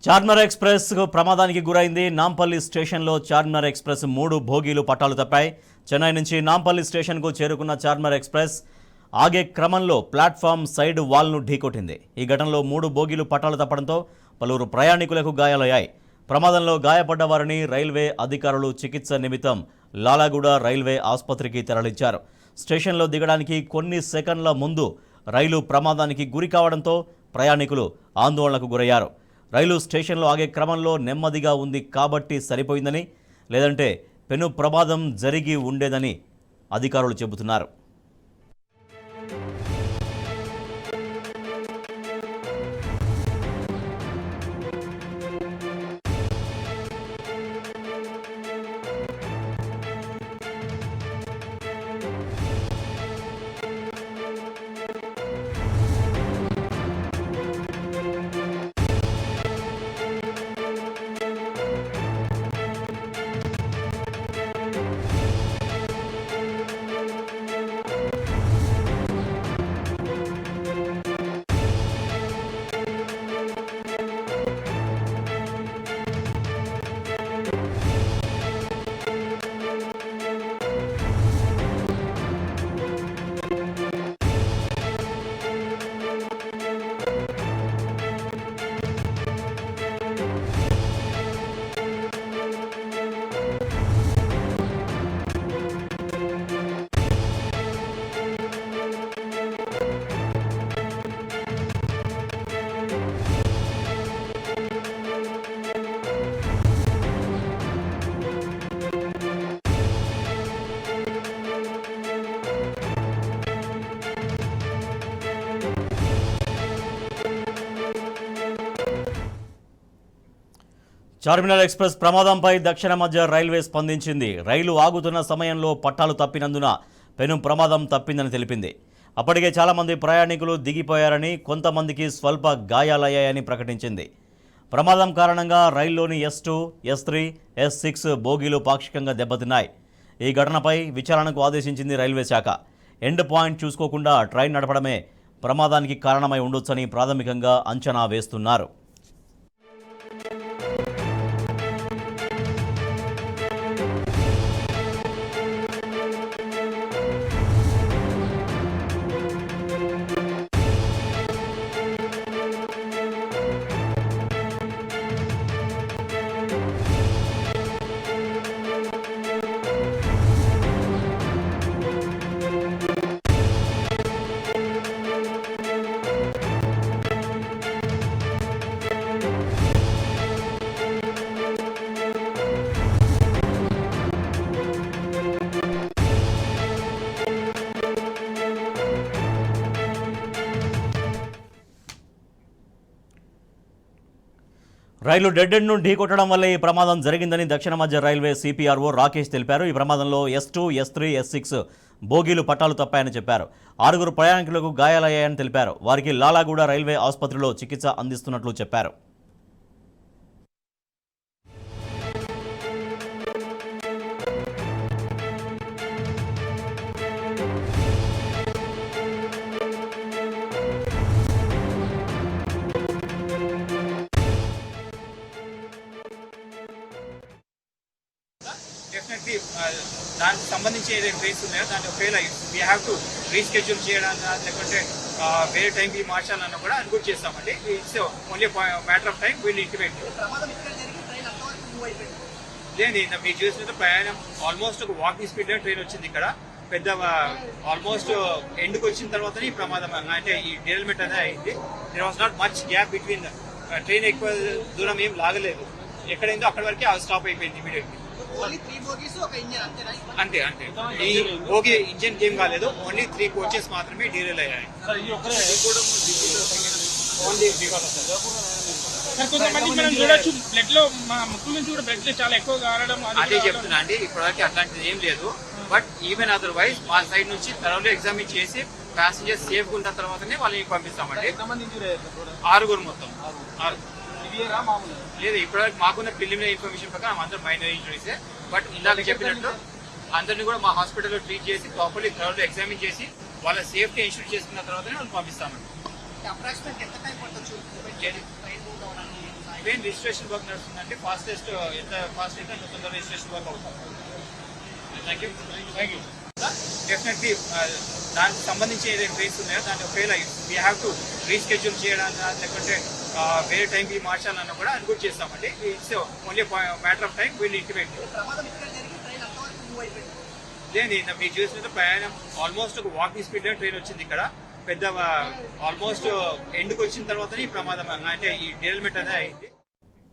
Charminar express ప్రమాదానికి గురైంది. నాంపల్లి స్టేషన్లో చార్మినార్ ఎక్స్ప్రెస్ 3 బోగీలు పట్టాలు తప్పాయి. చెన్నై నుంచి నాంపల్లి స్టేషన్కు చేరుకున్న చార్మినార్ ఎక్స్ప్రెస్ ఆగే క్రమంలో ప్లాట్ఫామ్ సైడ్ వాల్ను ఢీకొట్టింది. ఈ ఘటనలో 3 బోగీలు పట్టాలు తప్పడంతో పలువురు ప్రయాణికులకు గాయాలయ్యాయి. ప్రమాదంలో గాయపడ్డ వారిని రైల్వే అధికారులు చికిత్స నిమిత్తం లాలాగూడ రైల్వే ఆసుపత్రికి తరలించారు. స్టేషన్లో దిగడానికి కొన్ని సెకండ్ల ముందు రైలు ప్రమాదానికి గురి కావడంతో ప్రయాణికులు ఆందోళనకు గురయ్యారు. రైలు స్టేషన్లో ఆగే క్రమంలో నెమ్మదిగా ఉంది కాబట్టి సరిపోయిందని, లేదంటే పెను ప్రమాదం జరిగి ఉండేదని అధికారులు చెబుతున్నారు. చార్మినార్ ఎక్స్ప్రెస్ ప్రమాదంపై దక్షిణ మధ్య రైల్వే స్పందించింది. రైలు ఆగుతున్న సమయంలో పట్టాలు తప్పినందున పెను ప్రమాదం తప్పిందని తెలిపింది. అప్పటికే చాలామంది ప్రయాణికులు దిగిపోయారని, కొంతమందికి స్వల్ప గాయాలయ్యాయని ప్రకటించింది. ప్రమాదం కారణంగా రైల్లోని S2, S3, S6 బోగీలు పాక్షికంగా దెబ్బతిన్నాయి. ఈ ఘటనపై విచారణకు ఆదేశించింది రైల్వే శాఖ. ఎండ్ పాయింట్ చూసుకోకుండా ట్రైన్ నడపడమే ప్రమాదానికి కారణమై ఉండొచ్చని ప్రాథమికంగా అంచనా వేస్తున్నారు. రైలు డెడ్ ఎండ్ను ఢీకొట్టడం వల్ల ఈ ప్రమాదం జరిగిందని దక్షిణ మధ్య రైల్వే CPRO రాకేష్ తెలిపారు. ఈ ప్రమాదంలో S2, S3, S6 బోగీలు పట్టాలు తప్పాయని చెప్పారు. 6 ప్రయాణికులకు గాయాలయ్యాయని తెలిపారు. వారికి లాలాగూడ రైల్వే ఆసుపత్రిలో చికిత్స అందిస్తున్నట్లు చెప్పారు. డెఫినెట్లీ దానికి సంబంధించి ఏదైతే ట్రైన్స్ ఉన్నాయో దాన్ని ఫెయిల్ అయ్యి వీ హ్యావ్ టు రీస్కెడ్యూల్ చేయడాన్నా లేకుంటే వేరే టైంకి మార్చాలన్నా కూడా అది కూడా చేస్తామండి. It's only matter of time వీళ్ళు ఇంటిమేట్. లేదు మీరు చూసినట్టు ప్రయాణం ఆల్మోస్ట్ ఒక వాకింగ్ స్పీడ్లో ట్రైన్ వచ్చింది. ఇక్కడ పెద్ద ఆల్మోస్ట్ ఎండ్కి వచ్చిన తర్వాతనే ఈ ప్రమాదం అంటే ఈ డెవలప్మెంట్ అనేది అయింది. There was not much gap between train ఎక్కువ దూరం ఏం లాగలేదు. ఎక్కడైందో అక్కడి వరకే స్టాప్ అయిపోయింది ఇమీడియట్లీ. అంతే అంతే ఈ బోగి ఇంజన్ ఏం కాలేదు. ఓన్లీ 3 కోచెస్ మాత్రమే డీరైల్ అయ్యాయి. అదే చెప్తున్నా అండి, ఇప్పటివరకు అట్లాంటిది ఏం లేదు. బట్ ఈవెన్ అదర్వైజ్ మా సైడ్ నుంచి థరోలీ ఎగ్జామిన్ చేసి ప్యాసింజర్స్ సేఫ్ ఉన్న తర్వాతనే వాళ్ళని పంపిస్తామండి. 6 మొత్తం. లేదు ఇప్పటివరకు మాకున్న ప్రిలిమినరీ ఇన్ఫర్మేషన్ ప్రకారం అందరూ మైనర్ ఇంజరీసే. బట్ ఇందాక చెప్పినట్టు అందరినీ కూడా మా హాస్పిటల్లో ట్రీట్ చేసి ప్రాపర్లీ థరోలీ ఎగ్జామిన్ చేసి వాళ్ళ సేఫ్టీ ఇన్షూర్ చేసుకున్న తర్వాతనే వాళ్ళు పంపిస్తామండి. ట్రైన్ రిజిస్ట్రేషన్ వర్క్ నడుస్తుందండి. ఫాస్టెస్ట్ ఎంత ఫాస్ట్ అయితే అంత తొందరగా రిజిస్ట్రేషన్ వర్క్ అవుతుంది. Thank you. డెఫినెట్లీ దానికి సంబంధించి ఏదైతే ట్రైన్స్ ఉన్నాయో దాన్ని ఒకవేళ వీ హ్యావ్ టు రీస్కెడ్యూల్ చేయడానికి లేకుంటే వేరే టైంకి మార్చాలన్నా కూడా అది కూడా చేస్తామండి. It's only matter of time వీళ్ళు ఇంటిమేట్. లేదండి, మీరు చూసినట్టు ప్రయాణం ఆల్మోస్ట్ ఒక వాకింగ్ స్పీడ్ ట్రైన్ వచ్చింది ఇక్కడ. పెద్ద ఆల్మోస్ట్ ఎండ్కి వచ్చిన తర్వాతనే ఈ ప్రమాదం అంటే ఈ డీరైల్మెంట్ అనేది అయింది.